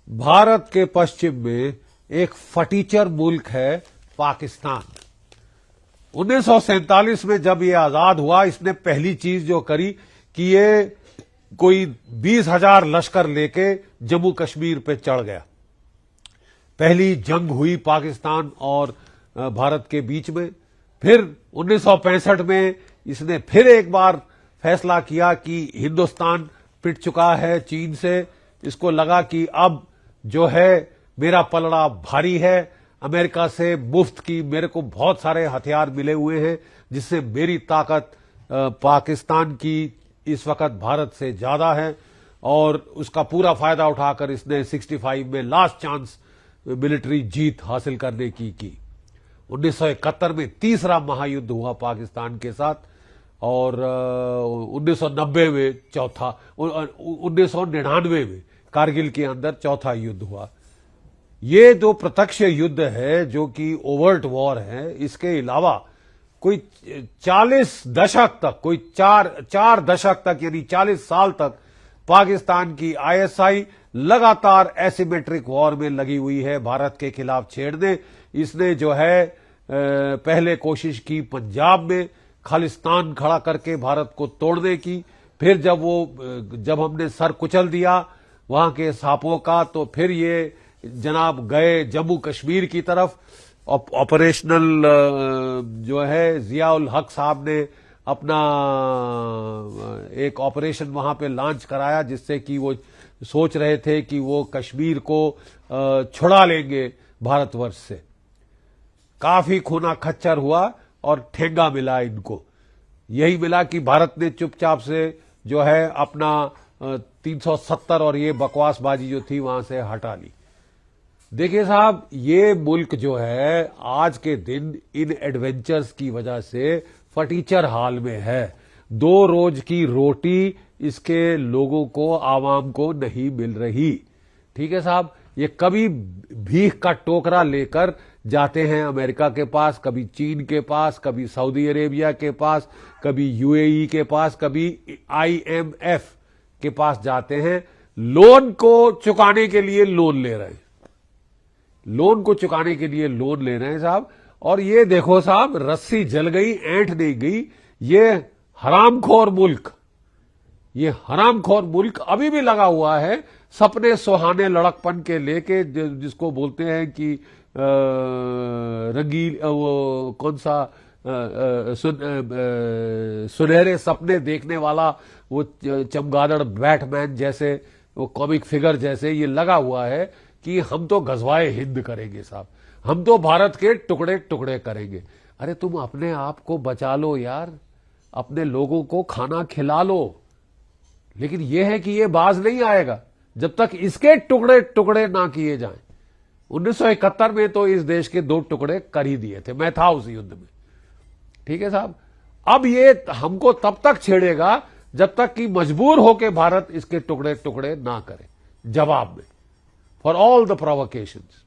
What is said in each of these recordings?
भारत के पश्चिम में एक फटीचर मुल्क है पाकिस्तान। 1947 में जब ये आजाद हुआ, इसने पहली चीज जो करी कि ये कोई 20,000 लश्कर लेके जम्मू कश्मीर पे चढ़ गया। पहली जंग हुई पाकिस्तान और भारत के बीच में। फिर 1965 में इसने फिर एक बार फैसला किया कि हिंदुस्तान पिट चुका है चीन से। इसको लगा कि अब जो है मेरा पलड़ा भारी है, अमेरिका से मुफ्त की मेरे को बहुत सारे हथियार मिले हुए हैं, जिससे मेरी ताकत पाकिस्तान की इस वक्त भारत से ज्यादा है। और उसका पूरा फायदा उठाकर इसने 65 में लास्ट चांस मिलिट्री जीत हासिल करने की 1971 में तीसरा महायुद्ध हुआ पाकिस्तान के साथ, और 1990 में चौथा, 1999 में कारगिल के अंदर चौथा युद्ध हुआ। ये जो प्रत्यक्ष युद्ध है, जो कि ओवर्ट वॉर है, इसके अलावा कोई 40 दशक तक, कोई चार दशक तक यानी 40 साल तक पाकिस्तान की आईएसआई लगातार एसिमेट्रिक वॉर में लगी हुई है भारत के खिलाफ छेड़ने। इसने जो है पहले कोशिश की पंजाब में खालिस्तान खड़ा करके भारत को तोड़ने की। फिर जब हमने सर कुचल दिया वहां के सांपों का, तो फिर ये जनाब गए जम्मू कश्मीर की तरफ। ऑपरेशनल जो है जियाउल हक साहब ने अपना एक ऑपरेशन वहां पे लॉन्च कराया, जिससे कि वो सोच रहे थे कि वो कश्मीर को छुड़ा लेंगे भारतवर्ष से। काफी खूना खच्चर हुआ और ठेंगा मिला इनको। यही मिला कि भारत ने चुपचाप से जो है अपना 370 और ये बकवासबाजी जो थी वहां से हटा ली। देखिए साहब, ये मुल्क जो है आज के दिन इन एडवेंचर्स की वजह से फटीचर हाल में है। 2 रोज की रोटी इसके लोगों को, आवाम को नहीं मिल रही। ठीक है साहब, ये कभी भीख का टोकरा लेकर जाते हैं अमेरिका के पास, कभी चीन के पास, कभी सऊदी अरेबिया के पास, कभी यूएई के पास, कभी आईएमएफ के पास जाते हैं। लोन को चुकाने के लिए लोन ले रहे हैं, लोन को चुकाने के लिए लोन ले रहे हैं साहब। और ये देखो साहब, रस्सी जल गई, ऐंठ नहीं गई। ये हरामखोर मुल्क, ये हरामखोर मुल्क अभी भी लगा हुआ है सपने सुहाने लड़कपन के लेके, जिसको बोलते हैं कि रंगील, वो कौन सा सुनहरे सपने देखने वाला, वो चमगादड़ बैटमैन जैसे, वो कॉमिक फिगर जैसे ये लगा हुआ है कि हम तो गजवाए हिंद करेंगे साहब, हम तो भारत के टुकड़े टुकड़े करेंगे। अरे तुम अपने आप को बचा लो यार, अपने लोगों को खाना खिला लो। लेकिन यह है कि ये बाज नहीं आएगा जब तक इसके टुकड़े टुकड़े ना किए जाएं। 1971 में तो इस देश के 2 टुकड़े कर ही दिए थे, मैं था उस युद्ध में। ठीक है साहब, अब ये हमको तब तक छेड़ेगा जब तक कि मजबूर होकर भारत इसके टुकड़े टुकड़े ना करे जवाब में, फॉर ऑल द प्रोवोकेशंस।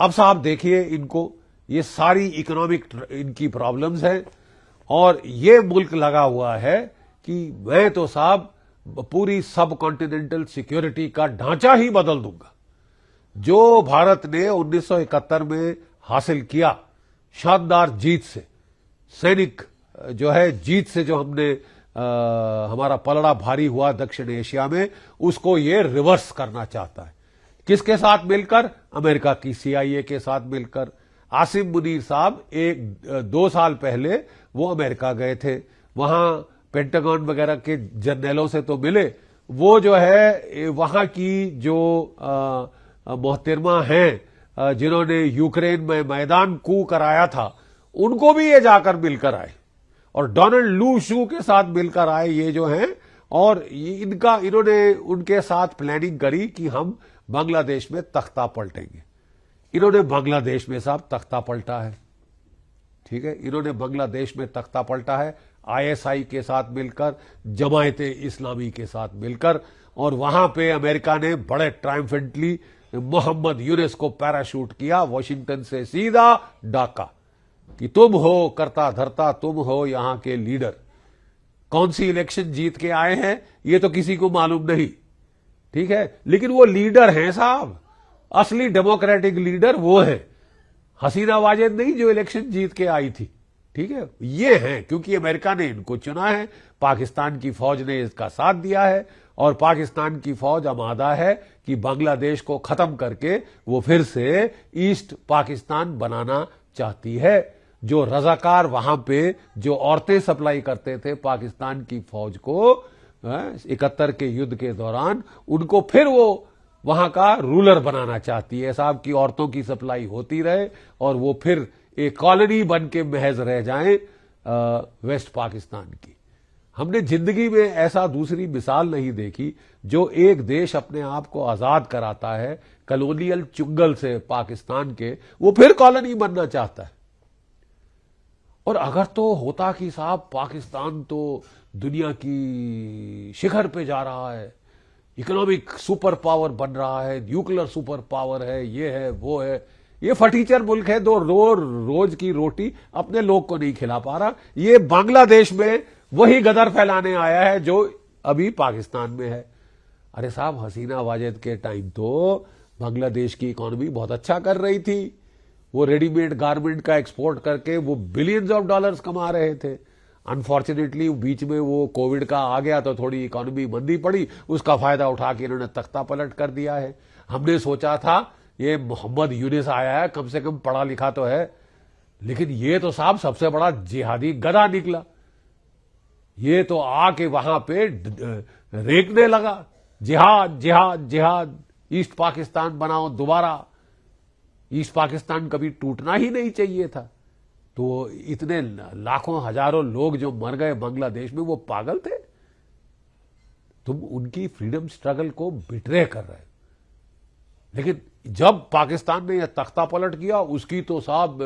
अब साहब देखिए इनको, ये सारी इकोनॉमिक इनकी प्रॉब्लम्स हैं, और ये मुल्क लगा हुआ है कि मैं तो साहब पूरी सब कॉन्टिनेंटल सिक्योरिटी का ढांचा ही बदल दूंगा। जो भारत ने 1971 में हासिल किया शानदार जीत से, सैनिक जो है जीत से, जो हमने हमारा पलड़ा भारी हुआ दक्षिण एशिया में, उसको ये रिवर्स करना चाहता है। किसके साथ मिलकर? अमेरिका की CIA के साथ मिलकर। आसिम मुनीर साहब 2 साल पहले वो अमेरिका गए थे, वहां पेंटागन वगैरह के जर्नलों से तो मिले। वो जो है वहां की जो मोहतरमा हैं जिन्होंने यूक्रेन में मैदान कू कराया था, उनको भी ये जाकर मिलकर आए, और डोनाल्ड लू शू के साथ मिलकर आए ये जो हैं। और इन्होंने उनके साथ प्लानिंग करी कि हम बांग्लादेश में तख्ता पलटेंगे। इन्होंने बांग्लादेश में साहब तख्ता पलटा है। ठीक है, इन्होंने बांग्लादेश में तख्ता पलटा है आईएसआई के साथ मिलकर, जमायते इस्लामी के साथ मिलकर। और वहां पे अमेरिका ने बड़े ट्रायम्फेंटली मोहम्मद यूनुस को पैराशूट किया वॉशिंगटन से सीधा ढाका, कि तुम हो करता धरता, तुम हो यहां के लीडर। कौन सी इलेक्शन जीत के आए हैं ये तो किसी को मालूम नहीं, ठीक है, लेकिन वो लीडर हैं साहब, असली डेमोक्रेटिक लीडर वो है। हसीना वाजेद नहीं जो इलेक्शन जीत के आई थी, ठीक है, ये हैं, क्योंकि अमेरिका ने इनको चुना है, पाकिस्तान की फौज ने इसका साथ दिया है और पाकिस्तान की फौज आमादा है कि बांग्लादेश को खत्म करके वो फिर से ईस्ट पाकिस्तान बनाना चाहती है। जो रजाकार वहां पे जो औरतें सप्लाई करते थे पाकिस्तान की फौज को 71 के युद्ध के दौरान, उनको फिर वो वहां का रूलर बनाना चाहती है साहब, की औरतों की सप्लाई होती रहे और वो फिर एक कॉलोनी बन के महज रह जाएं वेस्ट पाकिस्तान की। हमने जिंदगी में ऐसा दूसरी मिसाल नहीं देखी जो एक देश अपने आप को आजाद कराता है कॉलोनियल चुंगल से पाकिस्तान के, वो फिर कॉलोनी बनना चाहता है। और अगर तो होता कि साहब पाकिस्तान तो दुनिया की शिखर पे जा रहा है, इकोनॉमिक सुपर पावर बन रहा है, न्यूक्लियर सुपर पावर है, ये है वो है, ये फटीचर मुल्क है, दो रोज की रोटी अपने लोग को नहीं खिला पा रहा, ये बांग्लादेश में वही गदर फैलाने आया है जो अभी पाकिस्तान में है। अरे साहब, हसीना वाजेद के टाइम तो बांग्लादेश की इकोनॉमी बहुत अच्छा कर रही थी, वो रेडीमेड गारमेंट का एक्सपोर्ट करके वो बिलियंस ऑफ डॉलर्स कमा रहे थे। अनफॉर्चुनेटली बीच में वो कोविड का आ गया तो थोड़ी इकोनॉमी मंदी पड़ी, उसका फायदा उठा के इन्होंने तख्ता पलट कर दिया है। हमने सोचा था ये मोहम्मद यूनिस आया है, कम से कम पढ़ा लिखा तो है, लेकिन ये तो साहब सबसे बड़ा जिहादी गधा निकला। ये तो आके वहां पे रेंकने लगा, जिहाद जिहाद जिहाद, ईस्ट पाकिस्तान बनाओ दोबारा। ईस्ट पाकिस्तान कभी टूटना ही नहीं चाहिए था। तो इतने लाखों हजारों लोग जो मर गए बांग्लादेश में, वो पागल थे? तुम उनकी फ्रीडम स्ट्रगल को बिट्रे कर रहे हो। लेकिन जब पाकिस्तान ने यह तख्ता पलट किया, उसकी तो साहब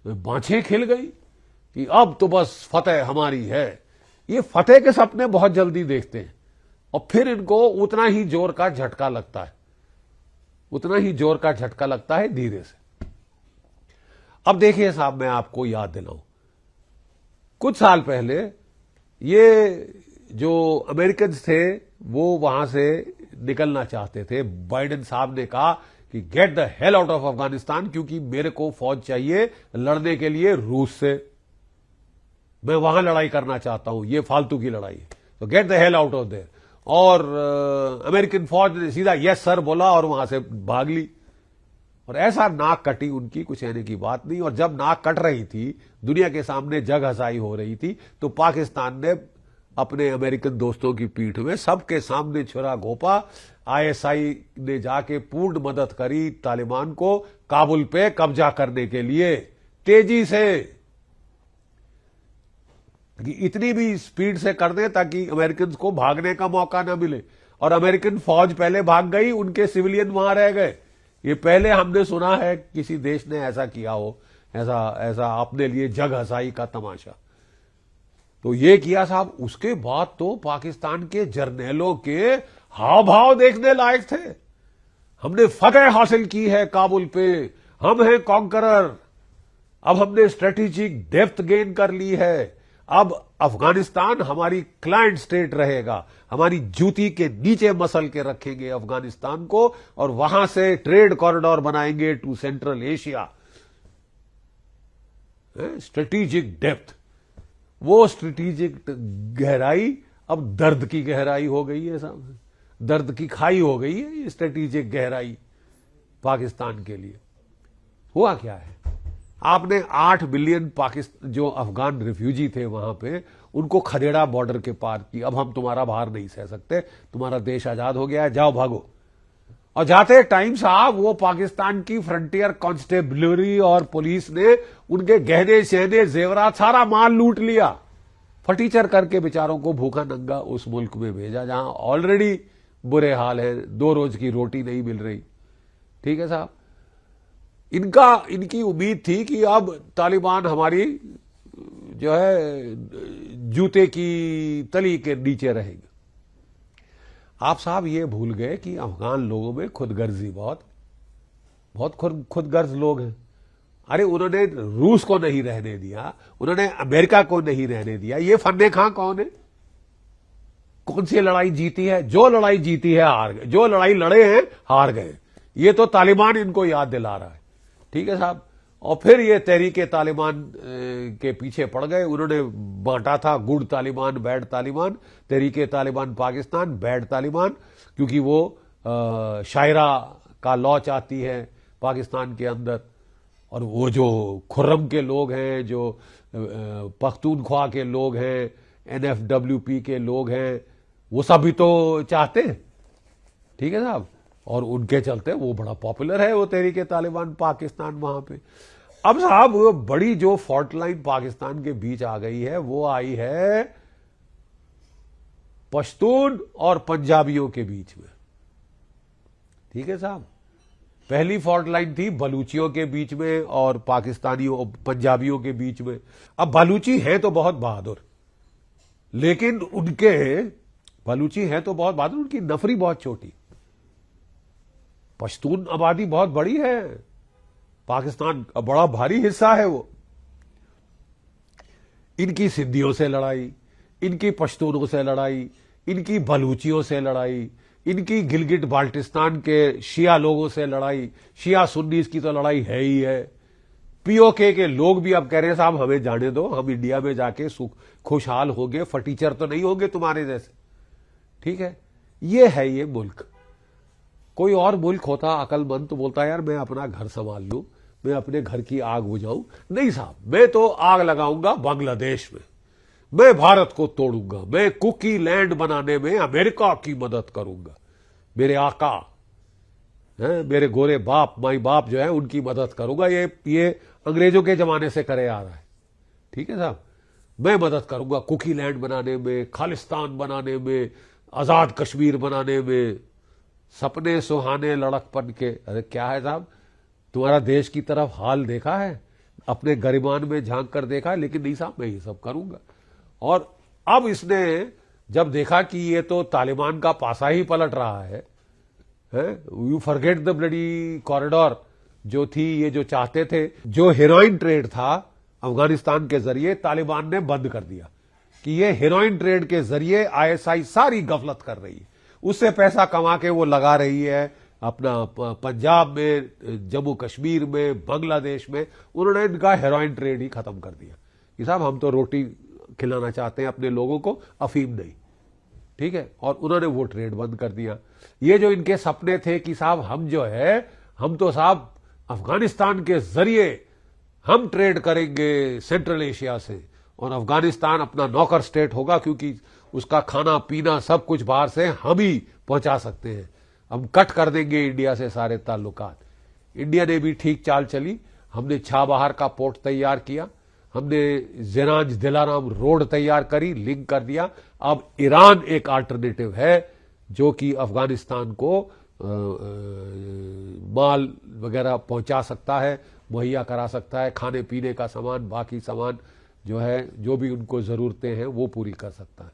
बाँछें खिल गई कि अब तो बस फतेह हमारी है। ये फतेह के सपने बहुत जल्दी देखते हैं और फिर इनको उतना ही जोर का झटका लगता है, उतना ही जोर का झटका लगता है धीरे से। अब देखिए साहब, मैं आपको याद दिलाऊं, कुछ साल पहले ये जो अमेरिकन थे वो वहां से निकलना चाहते थे। बाइडेन साहब ने कहा कि get the hell out of Afghanistan, क्योंकि मेरे को फौज चाहिए लड़ने के लिए रूस से, मैं वहां लड़ाई करना चाहता हूं, ये फालतू की लड़ाई है, तो get the hell out of their. और अमेरिकन फौज ने सीधा यस सर बोला और वहां से भाग ली। और ऐसा नाक कटी उनकी, कुछ कहने की बात नहीं। और जब नाक कट रही थी, दुनिया के सामने जग हसाई हो रही थी, तो पाकिस्तान ने अपने अमेरिकन दोस्तों की पीठ में सबके सामने छुरा घोंपा। आईएसआई ने जाके पूर्ण मदद करी तालिबान को काबुल पे कब्जा करने के लिए तेजी से, कि इतनी भी स्पीड से कर दे ताकि अमेरिकन को भागने का मौका ना मिले। और अमेरिकन फौज पहले भाग गई, उनके सिविलियन वहां रह गए। ये पहले हमने सुना है किसी देश ने ऐसा किया हो, ऐसा अपने लिए जग हसाई का तमाशा। तो ये किया साहब। उसके बाद तो पाकिस्तान के जर्नैलों के हाव भाव देखने लायक थे। हमने फतेह हासिल की है काबुल पे, हम हैं कॉन्करर, अब हमने स्ट्रेटेजिक डेप्थ गेन कर ली है, अब अफगानिस्तान हमारी क्लाइंट स्टेट रहेगा, हमारी जूती के नीचे मसल के रखेंगे अफगानिस्तान को और वहां से ट्रेड कॉरिडोर बनाएंगे to central Asia. Strategic depth, वो स्ट्रेटेजिक गहराई अब दर्द की गहराई हो गई है साहब, दर्द की खाई हो गई है ये स्ट्रेटेजिक गहराई पाकिस्तान के लिए। हुआ क्या है, आपने 8 बिलियन पाकिस्तान जो अफगान रिफ्यूजी थे वहां पे, उनको खदेड़ा बॉर्डर के पार की। अब हम तुम्हारा भार नहीं सह सकते, तुम्हारा देश आजाद हो गया है, जाओ भागो। और जाते टाइम साहब वो पाकिस्तान की फ्रंटियर कांस्टेबलरी और पुलिस ने उनके गहने शहने जेवरात सारा माल लूट लिया, फटीचर करके बेचारों को भूखा नंगा उस मुल्क में भेजा जहां ऑलरेडी बुरे हाल है, 2 रोज की रोटी नहीं मिल रही। ठीक है साहब, इनकी उम्मीद थी कि अब तालिबान हमारी जो है जूते की तली के नीचे रहेंगे। आप साहब ये भूल गए कि अफगान लोगों में खुदगर्जी बहुत खुदगर्ज लोग हैं। अरे उन्होंने रूस को नहीं रहने दिया, उन्होंने अमेरिका को नहीं रहने दिया। ये फन्ने खां कौन है? कौन सी लड़ाई जीती है? जो लड़ाई जीती है हार गए, जो लड़ाई लड़े हैं हार गए। ये तो तालिबान इनको याद दिला रहा है। ठीक है साहब। और फिर ये तहरीके तालिबान के पीछे पड़ गए। उन्होंने बांटा था good Taliban bad Taliban, Tehreek-e Taliban Pakistan bad Taliban, क्योंकि वो शायरा का लॉ चाहती है पाकिस्तान के अंदर। और वो जो खुर्रम के लोग हैं, जो पख्तूनख्वा के लोग हैं, NFWP के लोग हैं, वो सभी तो चाहते हैं। ठीक है साहब। और उनके चलते वो बड़ा पॉपुलर है वो तहरीके तालिबान पाकिस्तान वहां पे। अब साहब बड़ी जो फॉल्ट लाइन पाकिस्तान के बीच आ गई है वो आई है पश्तून और पंजाबियों के बीच में। ठीक है साहब। पहली फॉल्ट लाइन थी बलूचियों के बीच में और पाकिस्तानियों पंजाबियों के बीच में। अब बलूची हैं तो बहुत बहादुर, लेकिन बलूची हैं तो बहुत बहादुर, उनकी नफरी बहुत छोटी। पश्तून आबादी बहुत बड़ी है, पाकिस्तान का बड़ा भारी हिस्सा है वो। इनकी सिंधियों से लड़ाई, इनकी पश्तूनों से लड़ाई, इनकी बलूचियों से लड़ाई, इनकी गिलगिट बाल्टिस्तान के शिया लोगों से लड़ाई। शिया सुन्नीस की तो लड़ाई है ही है। POK के लोग भी अब कह रहे हैं साहब हमें जाने दो, हम इंडिया में जाके खुशहाल होंगे, फटीचर तो नहीं होंगे तुम्हारे जैसे। ठीक है। ये है ये मुल्क। कोई और मुल्क होता अकलमंद तो बोलता यार मैं अपना घर संभाल लूं, मैं अपने घर की आग बुझाऊं। नहीं साहब, मैं तो आग लगाऊंगा बांग्लादेश में, मैं भारत को तोड़ूंगा, मैं कुकी लैंड बनाने में अमेरिका की मदद करूंगा, मेरे आका है, मेरे गोरे बाप माई बाप जो है उनकी मदद करूंगा। ये अंग्रेजों के जमाने से करे आ रहा है। ठीक है साहब। मैं मदद करूंगा कुकी लैंड बनाने में, खालिस्तान बनाने में, आजाद कश्मीर बनाने में, सपने सुहाने लड़कपन के। अरे क्या है साहब, तुम्हारा देश की तरफ हाल देखा है? अपने गरिमान में झांक कर देखा है? लेकिन नहीं साहब, मैं ये सब करूंगा। और अब इसने जब देखा कि ये तो तालिबान का पासा ही पलट रहा है, you forget the bloody corridor जो थी, ये जो चाहते थे, जो हेरोइन ट्रेड था अफगानिस्तान के जरिए तालिबान ने बंद कर दिया कि ये हेरोइन ट्रेड के जरिए ISI सारी गफलत कर रही है, उससे पैसा कमा के वो लगा रही है अपना पंजाब में, जम्मू कश्मीर में, बांग्लादेश में। उन्होंने इनका हेरोइन ट्रेड ही खत्म कर दिया कि साहब हम तो रोटी खिलाना चाहते हैं अपने लोगों को, अफीम नहीं। ठीक है। और उन्होंने वो ट्रेड बंद कर दिया। ये जो इनके सपने थे कि साहब हम जो है, हम तो साहब अफगानिस्तान के जरिए हम ट्रेड करेंगे सेंट्रल एशिया से, और अफगानिस्तान अपना नौकर स्टेट होगा क्योंकि उसका खाना पीना सब कुछ बाहर से हम ही पहुंचा सकते हैं, हम कट कर देंगे इंडिया से सारे ताल्लुकात। इंडिया ने भी ठीक चाल चली। हमने छाबहार का पोर्ट तैयार किया, हमने ज़ेनाज दिलाराम रोड तैयार करी, लिंक कर दिया। अब ईरान एक अल्टरनेटिव है जो कि अफगानिस्तान को माल वगैरह पहुंचा सकता है, मुहैया करा सकता है, खाने पीने का सामान, बाकी सामान जो है, जो भी उनको जरूरतें हैं वो पूरी कर सकता है।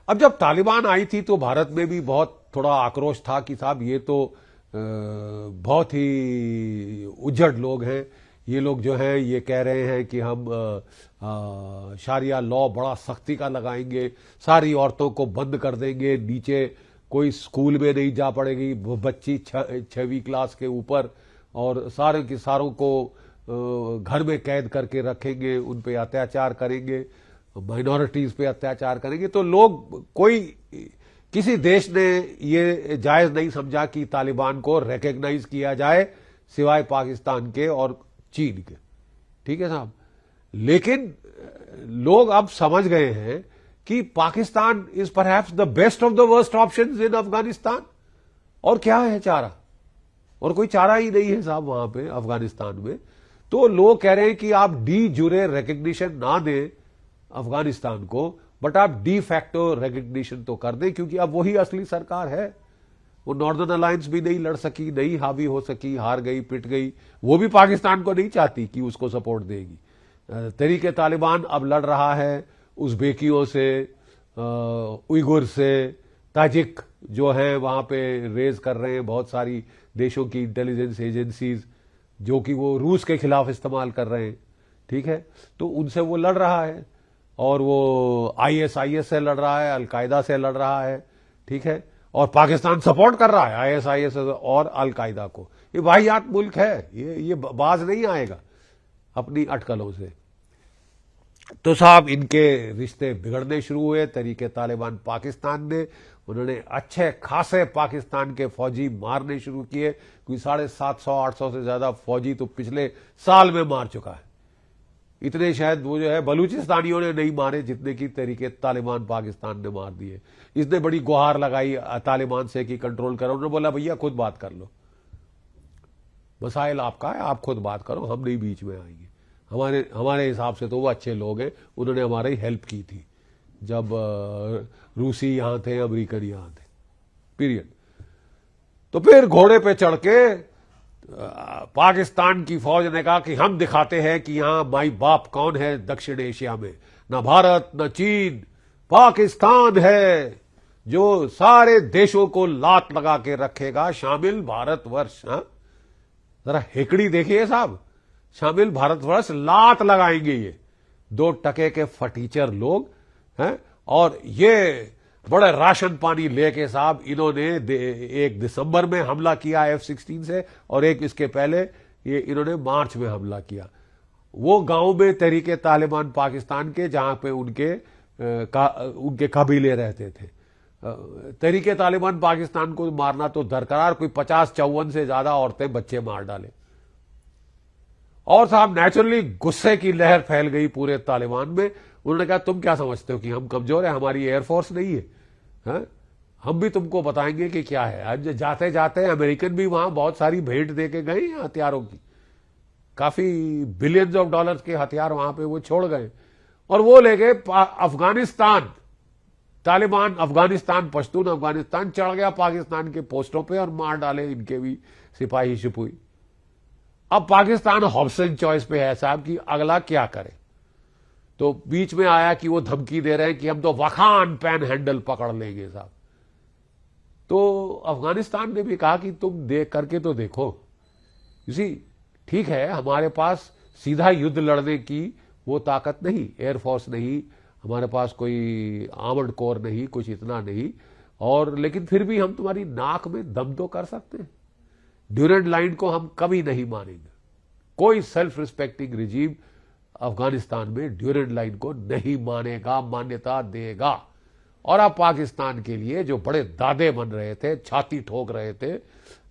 अब जब तालिबान आई थी तो भारत में भी बहुत थोड़ा आक्रोश था कि साहब ये तो बहुत ही उज्जड़ लोग हैं, ये लोग जो हैं ये कह रहे हैं कि हम शारिया लॉ बड़ा सख्ती का लगाएंगे, सारी औरतों को बंद कर देंगे, नीचे कोई स्कूल में नहीं जा पड़ेगी बच्ची 6वीं क्लास के ऊपर, और सारे के सारों को घर में कैद करके रखेंगे, उन पे अत्याचार करेंगे, माइनॉरिटीज पे अत्याचार करेंगे। तो लोग, कोई किसी देश ने ये जायज नहीं समझा कि तालिबान को रिकॉग्नाइज किया जाए सिवाय पाकिस्तान के और चीन के। ठीक है साहब। लेकिन लोग अब समझ गए हैं कि Pakistan is perhaps the best of the worst options इन अफगानिस्तान। और क्या है चारा? और कोई चारा ही नहीं है साहब वहां पे अफगानिस्तान में। तो लोग कह रहे हैं कि आप डी जुरे रिकग्निशन ना दें अफगानिस्तान को, बट आप डी फैक्टो रिकग्निशन तो कर दें, क्योंकि अब वही असली सरकार है। वो नॉर्दर्न अलायंस भी नहीं लड़ सकी, नहीं हावी हो सकी, हार गई, पिट गई। वो भी पाकिस्तान को नहीं चाहती कि उसको सपोर्ट देगी। तहरीके तालिबान अब लड़ रहा है उज़्बेकियों से, उइगुर से, ताजिक जो है वहां पे रेज कर रहे हैं बहुत सारी देशों की इंटेलिजेंस एजेंसीज, जो कि वो रूस के खिलाफ इस्तेमाल कर रहे हैं। ठीक है। तो उनसे वो लड़ रहा है। और वो आईएसआईएस से लड़ रहा है, अलकायदा से लड़ रहा है, ठीक है, और पाकिस्तान सपोर्ट कर रहा है आईएसआईएस और अलकायदा को। ये वाहियात मुल्क है, ये बाज नहीं आएगा अपनी अटकलों से। तो साहब इनके रिश्ते बिगड़ने शुरू हुए तरीके तालिबान पाकिस्तान ने। उन्होंने अच्छे खासे पाकिस्तान के फौजी मारने शुरू किए, क्योंकि 750-800 से ज्यादा फौजी तो पिछले साल में मार चुका है। इतने शायद वो जो है बलूचिस्तानियों ने नहीं मारे जितने की तरीके तालिबान पाकिस्तान ने मार दिए। इसने बड़ी गुहार लगाई तालिबान से कि कंट्रोल करो। उन्होंने बोला भैया खुद बात कर लो, मसाइल आपका है, आप खुद बात करो, हम नहीं बीच में आएंगे। हमारे हिसाब से तो वो अच्छे लोग हैं, उन्होंने हमारी हेल्प की थी जब रूसी यहां थे, अमेरिकन यहां थे, पीरियड। तो फिर घोड़े पे चढ़ के पाकिस्तान की फौज ने कहा कि हम दिखाते हैं कि यहां माई बाप कौन है दक्षिण एशिया में, न भारत न चीन, पाकिस्तान है जो सारे देशों को लात लगा के रखेगा, शामिल भारतवर्ष। जरा हेकड़ी देखिए साहब, शामिल भारतवर्ष लात लगाएंगे ये 2 टके के फटीचर लोग हैं। और ये बड़े राशन पानी लेके साहब इन्होंने 1 दिसंबर में हमला किया F-16 से, और एक इसके पहले ये इन्होंने मार्च में हमला किया वो गांव में तहरीके तालिबान पाकिस्तान के, जहां पे उनके कबीले रहते थे। तहरीके तालिबान पाकिस्तान को मारना तो दरकरार, कोई 50-54 से ज्यादा औरतें बच्चे मार डाले। और साहब नेचुरली गुस्से की लहर फैल गई पूरे तालिबान में। उन्होंने कहा तुम क्या समझते हो कि हम कमजोर हैं, हमारी एयरफोर्स नहीं है, हम भी तुमको बताएंगे कि क्या है। आज जाते जाते अमेरिकन भी वहां बहुत सारी भेंट देके गए हैं हथियारों की, काफी बिलियंस ऑफ डॉलर्स के हथियार वहां पे वो छोड़ गए, और वो ले गए अफगानिस्तान। तालिबान अफगानिस्तान, पश्तून अफगानिस्तान चढ़ गया पाकिस्तान के पोस्टों पे और मार डाले इनके भी सिपाही शिपुई। अब पाकिस्तान ऑप्शन चॉइस पे है साहब कि अगला क्या करे। तो बीच में आया कि वो धमकी दे रहे हैं कि हम तो वखान पैन हैंडल पकड़ लेंगे साहब। तो अफगानिस्तान ने भी कहा कि तुम देख करके तो देखो, इसी ठीक है, हमारे पास सीधा युद्ध लड़ने की वो ताकत नहीं, एयरफोर्स नहीं, हमारे पास कोई आर्मर्ड कोर नहीं, कुछ इतना नहीं, और लेकिन फिर भी हम तुम्हारी नाक में दम तो कर सकते हैं। ड्यूरेंट लाइन को हम कभी नहीं मानेंगे। कोई सेल्फ रिस्पेक्टिंग रिजीम अफगानिस्तान में ड्यूरेंट लाइन को नहीं मानेगा, मान्यता देगा। और अब पाकिस्तान के लिए जो बड़े दादे बन रहे थे, छाती ठोक रहे थे,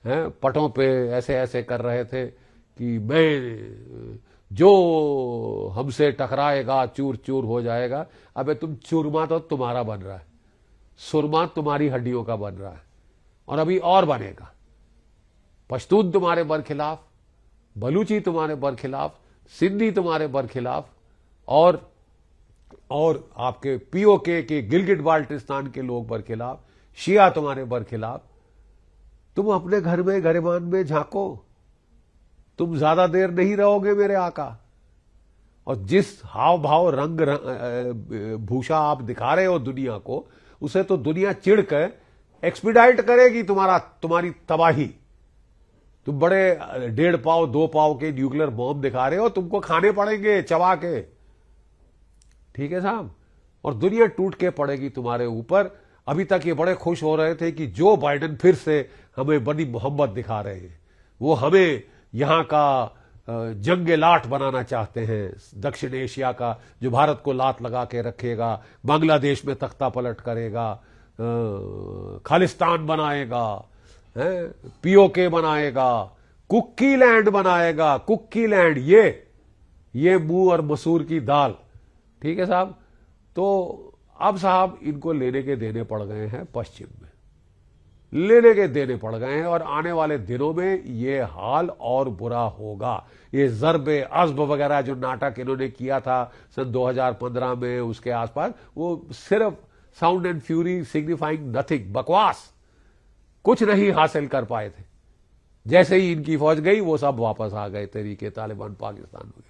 पटों पे ऐसे ऐसे कर रहे थे कि मैं जो हमसे टकराएगा चूर चूर हो जाएगा। अबे तुम चूरमा तो तुम्हारा बन रहा है, सुरमा तुम्हारी हड्डियों का बन रहा है, और अभी और बनेगा। पश्तून तुम्हारे बरखिलाफ, बलूची तुम्हारे बरखिलाफ, सिंधी तुम्हारे बरखिलाफ, और आपके पीओके के गिलगिट बाल्टिस्तान के लोग बरखिलाफ, शिया तुम्हारे बरखिलाफ। तुम अपने घर में गरिमान में झांको, तुम ज्यादा देर नहीं रहोगे मेरे आका। और जिस हाव भाव रंग भूषा आप दिखा रहे हो दुनिया को, उसे तो दुनिया चिढ़ कर एक्सपीडाइट करेगी तुम्हारी तबाही। तुम बड़े 1.5 पाव 2 पाव के न्यूक्लियर बॉम्ब दिखा रहे हो, तुमको खाने पड़ेंगे चबा के, ठीक है साहब। और दुनिया टूट के पड़ेगी तुम्हारे ऊपर। अभी तक ये बड़े खुश हो रहे थे कि जो बाइडेन फिर से हमें बड़ी मोहब्बत दिखा रहे हैं, वो हमें यहां का जंगे लाट बनाना चाहते हैं, दक्षिण एशिया का, जो भारत को लात लगा के रखेगा, बांग्लादेश में तख्ता पलट करेगा, खालिस्तान बनाएगा, पीओके बनाएगा, कुक्की लैंड बनाएगा, कुक्की लैंड, ये मुंह और मसूर की दाल, ठीक है साहब। तो अब साहब इनको लेने के देने पड़ गए हैं, पश्चिम में लेने के देने पड़ गए हैं, और आने वाले दिनों में ये हाल और बुरा होगा। ये ज़रबे अज़्ब वगैरह जो नाटक इन्होंने किया था सन 2015 में, उसके आसपास, वो सिर्फ sound and fury signifying nothing, बकवास, कुछ नहीं हासिल कर पाए थे। जैसे ही इनकी फौज गई वो सब वापस आ गए तरीके तालिबान पाकिस्तान में।